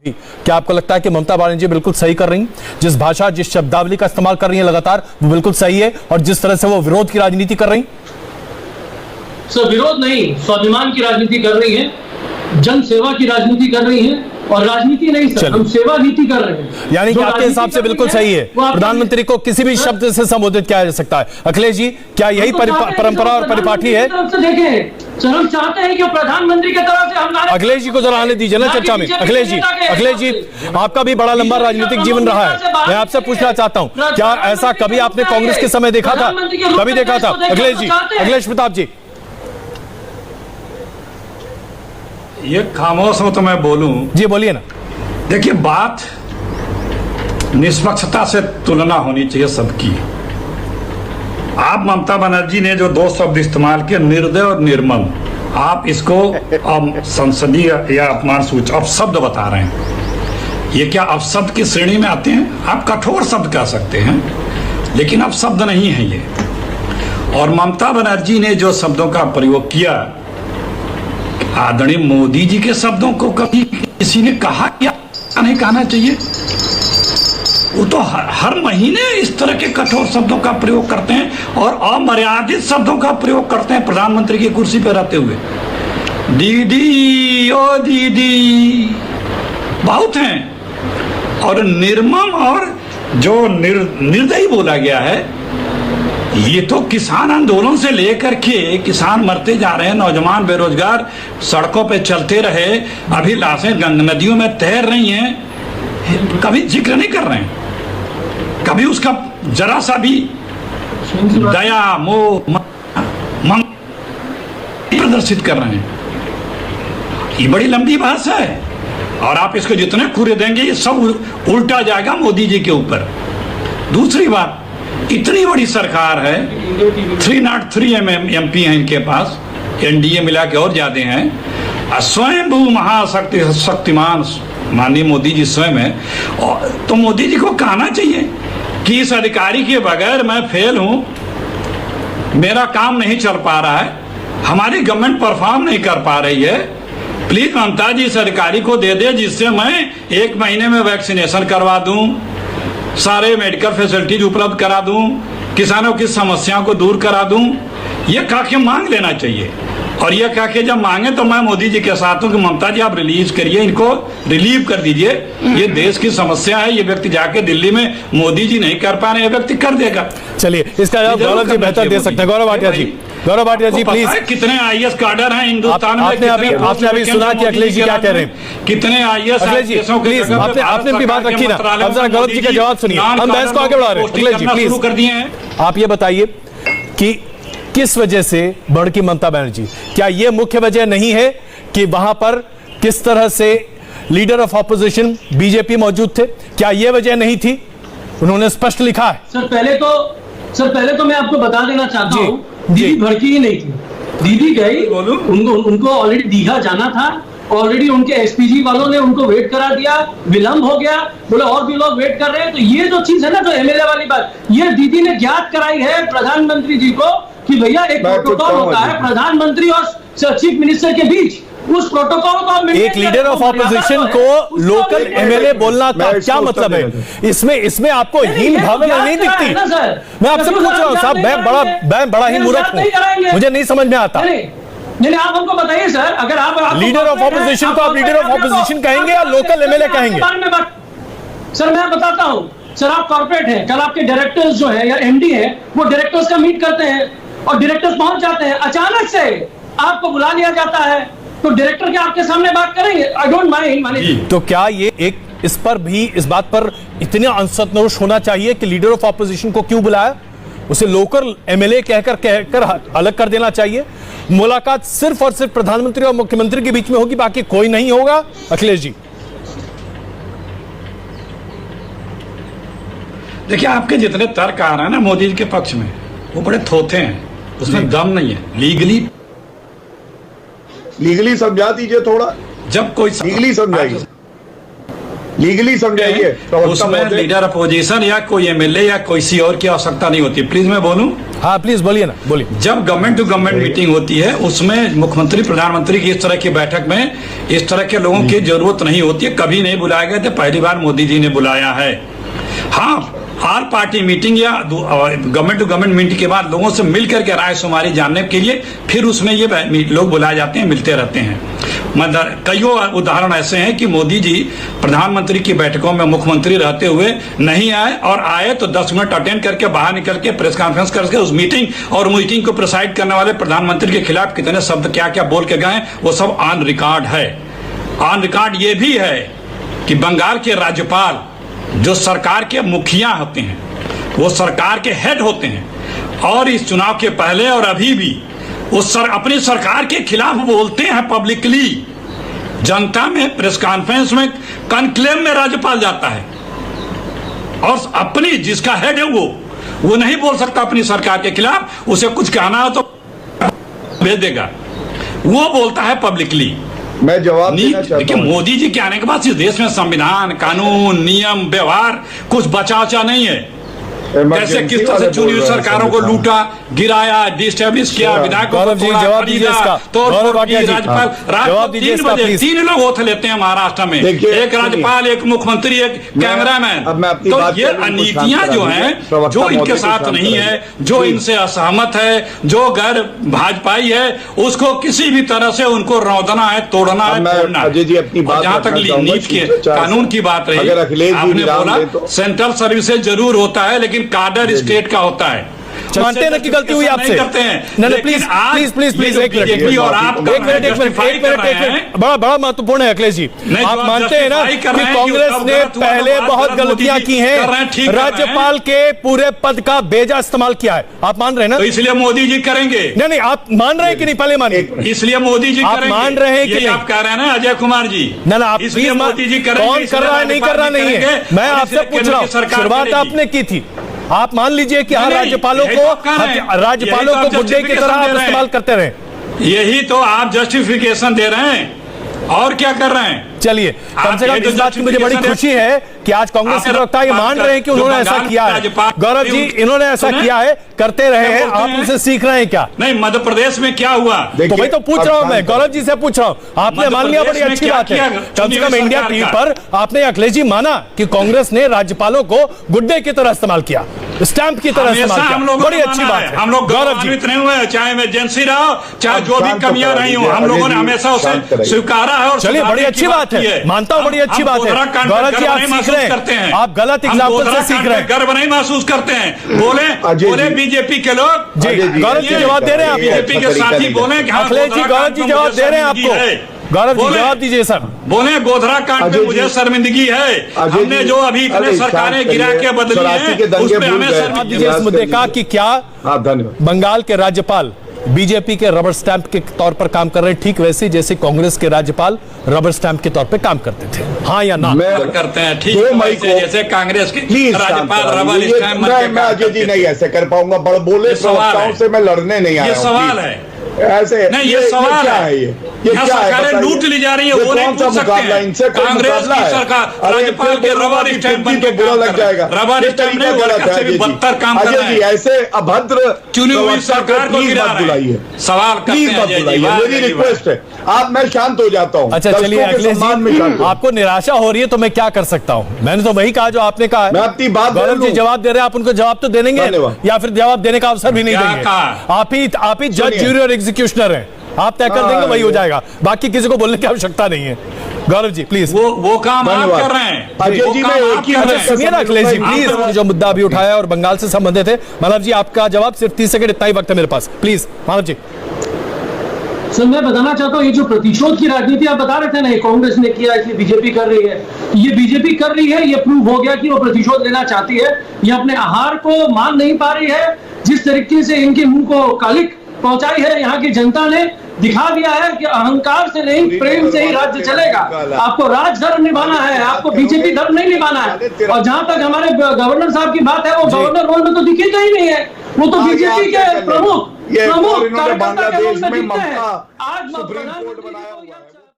क्या आपको लगता है कि ममता बनर्जी बिल्कुल सही कर रही हैं? जिस भाषा, जिस शब्दावली का इस्तेमाल कर रही हैं लगातार, वो बिल्कुल सही है, और जिस तरह से वो विरोध की राजनीति कर रही हैं? सर, विरोध नहीं, स्वाभिमान की राजनीति कर रही है, जन सेवा की राजनीति कर रही है, और राजनीति नहीं सर, हम सेवा नीति कर रहे हैं। यानी कि आपके हिसाब से बिल्कुल सही है, प्रधानमंत्री को किसी भी शब्द से संबोधित किया जा सकता है। अखिलेश जी, क्या यही परंपरा और परिपाटी है? देखें सर, हम चाहते हैं कि प्रधानमंत्री की तरफ से हम अखिलेश जी को जरा आने दीजिए ना चर्चा में। अखिलेश जी, आपका भी बड़ा लंबा राजनीतिक जीवन रहा है, मैं आपसे पूछना चाहता हूँ, क्या ऐसा कभी आपने कांग्रेस के समय देखा था? कभी देखा था? अखिलेश जी, अखिलेश प्रताप जी। ये खामोश हो तो मैं बोलूं? जी बोलिए ना। देखिए, बात निष्पक्षता से तुलना होनी चाहिए सबकी। आप ममता बनर्जी ने जो दो शब्द इस्तेमाल किए, निर्दय और निर्मम, आप इसको संसदीय या अपमान सूचक अपशब्द बता रहे हैं। ये क्या अपशब्द की श्रेणी में आते हैं? आप कठोर शब्द कह सकते हैं, लेकिन अपशब्द नहीं है ये। और ममता बनर्जी ने जो शब्दों का प्रयोग किया, आदरणीय मोदी जी के शब्दों को कभी किसी ने कहा क्या नहीं कहना चाहिए? वो तो हर महीने इस तरह के कठोर शब्दों का प्रयोग करते हैं और अमर्यादित शब्दों का प्रयोग करते हैं प्रधानमंत्री की कुर्सी पर रहते हुए। दीदी, ओ दीदी, बहुत हैं। और निर्मम और जो निर्दयी बोला गया है, ये तो किसान आंदोलन से लेकर के किसान मरते जा रहे हैं, नौजवान बेरोजगार सड़कों पे चलते रहे, अभी लाशें नदियों में तैर रही हैं, कभी जिक्र नहीं कर रहे हैं, कभी उसका जरा सा भी दया मोह प्रदर्शित कर रहे हैं। ये बड़ी लंबी भाषा है, और आप इसको जितने कूड़े देंगे ये सब उल्टा जाएगा मोदी जी के ऊपर। दूसरी बात, इतनी बड़ी सरकार है, 303 MP हैं इनके पास, NDA मिला के और ज्यादा हैं, स्वयं शक्तिमान माननीय मोदी जी स्वयं है। और तो मोदी जी को कहना चाहिए कि इस अधिकारी के बगैर मैं फेल हूं, मेरा काम नहीं चल पा रहा है, हमारी गवर्नमेंट परफॉर्म नहीं कर पा रही है, प्लीज ममता जी इस अधिकारी को दे दे, जिससे मैं 1 महीने में वैक्सीनेशन करवा दूं, सारे मेडिकल फैसिलिटीज उपलब्ध करा दूं, किसानों की समस्याओं को दूर करा दूं। ये कह के मांग लेना चाहिए, और ये कह के जब मांगे तो मैं मोदी जी के साथ हूं कि ममता जी आप रिलीज करिए, इनको रिलीव कर दीजिए, ये देश की समस्या है, ये व्यक्ति जाके दिल्ली में मोदी जी नहीं कर पा रहे, ये व्यक्ति कर देगा। चलिए, इसका जवाब गौरव जी बेहतर दे सकते हैं। गौरव भाटिया जी, गौरव भाटिया जी प्लीज। कितने IAS कैडर हैं हिंदुस्तान में? आपने अभी सुना कि अखिलेश जी क्या कह रहे हैं? कितने IAS? अखिलेश जी प्लीज, आपने अपनी बात रखी ना, अब जरा गौरव जी का जवाब सुनिए, हम बहस को आगे बढ़ा रहे हैं। अखिलेश जी प्लीज कर दिए हैं। आप ये बताइए कि किस वजह से भड़की ममता बनर्जी? क्या ये मुख्य वजह नहीं है कि वहां पर किस तरह से लीडर ऑफ ऑपोजिशन बीजेपी मौजूद थे? क्या ये वजह नहीं थी? उन्होंने स्पष्ट लिखा है। सर पहले तो मैं आपको बता देना चाहता हूँ, दीदी भड़की ही नहीं थी, दीदी गई, उनको ऑलरेडी दीघा जाना था, ऑलरेडी उनके SPG वालों ने उनको वेट करा दिया, विलंब हो गया, बोले और भी लोग वेट कर रहे हैं। तो ये जो चीज है ना, जो MLA वाली बात, ये दीदी ने ज्ञात कराई है प्रधानमंत्री जी को कि भैया एक प्रोटोकॉल होता है प्रधानमंत्री और चीफ मिनिस्टर के बीच, उस प्रोटोकॉल को एक लीडर ऑफ ऑपोजिशन को लोकल MLA बोलना का क्या मतलब है? इसमें आपको हीन भावना नहीं दिखती? मैं आपसे पूछ रहा हूँ साहब, मैं बड़ा ही मूर्ख हूँ, मुझे नहीं समझ में आता। नहीं, आप हमको बताइए सर, अगर आप लीडर ऑफ ऑपोजिशन को आप लीडर ऑफ ऑपोजिशन कहेंगे या लोकल MLA कहेंगे? सर मैं बताता हूँ सर, आप कॉर्पोरेट हैं, कल आपके डायरेक्टर्स जो है या MD है, वो डायरेक्टर्स का मीट करते हैं और डायरेक्टर्स पहुंच जाते हैं, अचानक से आपको बुला लिया जाता है, तो डायरेक्टर के आपके सामने बात करेंगे, आई डोंट माइंड। तो क्या ये एक इस पर भी, इस बात पर इतना असंतोष होना चाहिए कि लीडर ऑफ ऑपोजिशन को क्यों बुलाया? उसे लोकल MLA कहकर अलग कर देना चाहिए। मुलाकात सिर्फ और सिर्फ प्रधानमंत्री और मुख्यमंत्री के बीच में होगी, बाकी कोई नहीं होगा। अखिलेश जी देखिए, आपके जितने तर्क आ रहे हैं ना मोदी जी के पक्ष में, वो बड़े थोथे हैं, उसमें दम नहीं है। लीगली समझा दीजिए थोड़ा, जब कोई लीगली समझाइए। लीगली समझाइए। उसमें लीडर अपोजिशन या कोई एमएलए या कोई सी और की आवश्यकता नहीं होती। प्लीज मैं बोलूं? हाँ प्लीज बोलिए ना, बोलिए। जब गवर्नमेंट टू गवर्नमेंट मीटिंग होती है उसमें मुख्यमंत्री प्रधानमंत्री की इस तरह की बैठक में इस तरह के लोगों की जरूरत नहीं होती है। कभी नहीं बुलाए गए थे, पहली बार मोदी जी ने बुलाया है। हाँ, ऑल पार्टी मीटिंग या गवर्नमेंट टू गवर्नमेंट मीटिंग के बाद लोगों से मिलकर के राय शुमारी जानने के लिए फिर उसमें ये लोग बुलाए जाते हैं, मिलते रहते हैं। मतलब कई उदाहरण ऐसे हैं कि मोदी जी प्रधानमंत्री की बैठकों में मुख्यमंत्री रहते हुए नहीं आए, और आए तो 10 मिनट अटेंड करके बाहर निकल के प्रेस कॉन्फ्रेंस करके उस मीटिंग को प्रिसाइड करने वाले प्रधानमंत्री के खिलाफ कितने शब्द क्या क्या बोल के गए, वो सब ऑन रिकॉर्ड है। ऑन रिकॉर्ड ये भी है कि बंगाल के राज्यपाल जो सरकार के मुखिया होते हैं, वो सरकार के हेड होते हैं, और इस चुनाव के पहले और अभी भी अपनी सरकार के खिलाफ बोलते हैं पब्लिकली। जनता में प्रेस कॉन्फ्रेंस में कॉन्क्लेव में राज्यपाल जाता है और अपनी जिसका हेड है वो नहीं बोल सकता अपनी सरकार के खिलाफ। उसे कुछ कहना हो तो भेज देगा, वो बोलता है पब्लिकली। मैं जवाब देना चाहता हूं। देखिए, मोदी जी के आने के बाद इस देश में संविधान, कानून, नियम, व्यवहार कुछ बचा नहीं है। कैसे किस तरह से चुनी हुई सरकारों को लूटा, गिराया, डिस्टेब्लिश किया, विधायकों को तोड़ा, खरीदा, राज्यपाल 3 बजे 3 लोग ओथ लेते हैं महाराष्ट्र में, एक राज्यपाल, एक मुख्यमंत्री, एक कैमरामैन। तो ये नीतियां जो हैं, जो इनके साथ नहीं है, जो इनसे असहमत है, जो गैर भाजपाई है, उसको किसी भी तरह से उनको रौंदना है, तोड़ना है, तोड़ना है। जहां तक नीति के कानून की बात रही, आपने बोला सेंट्रल सर्विसेज जरूर होता है, लेकिन कार्डर स्टेट का होता है। मानते हैं ना कि गलती हुई आपसे? करते हैं। नहीं, प्लीज एक मिनट और आप एक मिनट बड़ा महत्वपूर्ण है अखिलेश जी। आप मानते हैं ना कि कांग्रेस ने पहले बहुत गलतियां की हैं, राज्यपाल के पूरे पद का बेजा इस्तेमाल किया है, आप मान रहे हैं ना? तो इसलिए मोदी जी करेंगे। नहीं, आप मान रहे हैं कि नहीं? पहले मानिए। इसलिए मोदी जी आप मान रहे हैं कि नहीं? आप कह रहे हैं ना अजय कुमार जी। ना आप इसलिए मोदी जी करेंगे। कौन कर रहा है, नहीं कर रहा नहीं है, मैं आपसे पूछ रहा हूँ। शुरुआत आपने की थी, आप मान लीजिए कि हर राज्यपालों को गुड्डे की तरह आप इस्तेमाल करते रहे। यही तो आप जस्टिफिकेशन दे रहे हैं, और क्या कर रहे हैं? चलिए, कम से कम इस बात की मुझे बड़ी खुशी है कि आज कांग्रेस के प्रवक्ता ये मान रहे हैं कि उन्होंने ऐसा किया है। गौरव जी, इन्होंने ऐसा किया है, करते रहे हैं, आप उनसे सीख रहे हैं क्या? नहीं, मध्य प्रदेश में क्या हुआ? तो भाई तो पूछ रहा हूं मैं, गौरव जी से पूछ रहा हूं। आपने मान लिया, बड़ी अच्छी बात है। कम से कम इंडिया टीवी पर आपने अखिलेश जी माना कि कांग्रेस ने राज्यपालों को गुड्डे की तरह इस्तेमाल किया, स्टैंप की तरह इस्तेमाल किया, बड़ी अच्छी बात है। हम लोग गौरवान्वित नहीं हुए, चाहे इमरजेंसी रहा हो, चाहे जो भी कमियां रही हो, हम लोगों ने हमेशा उसे स्वीकारा है। और चलिए, बड़ी अच्छी बात है, मानता हूं, बड़ी अच्छी बात है। गौरव जी, आप सीख रहे हैं, आप गलत एग्जाम्पल से सीख रहे हैं, गर्व नहीं महसूस करते हैं। बोले बीजेपी के लोग जी, गौरव जी जवाब दे रहे हैं, बीजेपी के साथी बोले। अखिलेश जी, गौरव जी जवाब दे रहे हैं आपको। गौरव जी जवाब दीजिए सर। बोले गोधरा कांड में मुझे शर्मिंदगी है, हमने जो अभी इतने सरकारें गिरा के बदली हैं, उस पे हमें जवाब दीजिए इस मुद्दे का कि क्या बंगाल के राज्यपाल बीजेपी के रबर स्टैंप के तौर पर काम कर रहे हैं, ठीक वैसे जैसे कांग्रेस के राज्यपाल रबर स्टैंप के तौर पर काम करते थे? हाँ या ना? करते हैं, ठीक है, जैसे कांग्रेस के राज्यपाल रबर स्टैंप। मैं अजय जी नहीं ऐसे कर पाऊंगा, बड़े बोले प्रवक्ताओं से मैं लड़ने नहीं आया। ये सवाल है, ऐसे नहीं, ये सवाल क्या है? ये क्या सरकारें लूट ली जा रही है, वो नहीं पूछ सकते हैं। कांग्रेस की सरकार राज्यपाल के रबर स्टैंप बन के बुरा लग जाएगा, रबर स्टैंप नहीं, गलत है, बदतर काम कर रहे हैं। ऐसे अभद्र चुनी हुई सरकार को गिरा रहे हैं। सवाल प्लीज मत बुलाइए, मेरी रिक्वेस्ट है। आप, मैं शांत हो जाता हूँ। अच्छा चलिए अखिलेश जी, आपको निराशा हो रही है तो मैं क्या कर सकता हूँ? मैंने तो वही कहा जो आपने कहा। मैं अपनी बात, गौरव जी जवाब दे रहे हैं, आप उनको जवाब तो देंगे या फिर जवाब देने का अवसर भी नहीं देंगे? आप ही जज, जूरी और एग्जीक्यूशनर हैं, आप तय कर देंगे, वही हो जाएगा, बाकी किसी को बोलने की आवश्यकता नहीं है। गौरव जी प्लीज, वो काम आप कर रहे हैं। अजय जी, मैं एक ही सुनिए ना अखिलेश जी प्लीज, जो मुद्दा अभी उठाया और बंगाल से संबंधित है, मानव जी आपका जवाब सिर्फ 30 सेकंड, इतना ही वक्त है मेरे पास, प्लीज मानव जी। सर, मैं बताना चाहता हूँ, ये जो प्रतिशोध की राजनीति आप बता रहे थे ना, ये कांग्रेस ने किया, इसलिए बीजेपी कर रही है। ये बीजेपी कर रही है, ये प्रूव हो गया कि वो प्रतिशोध लेना चाहती है। ये अपने आहार को मान नहीं पा रही है, जिस तरीके से इनके मुंह को कालिक पहुंचाई है यहाँ की जनता ने, दिखा दिया है कि अहंकार से नहीं, प्रेम से ही राज्य चलेगा। आपको राज धर्म निभाना है, आपको बीजेपी धर्म नहीं निभाना है। और जहां तक हमारे गवर्नर साहब की बात है, वो गवर्नर रोल में तो दिखे ही नहीं है, वो तो बीजेपी के प्रमुख बांग्लादेश में आज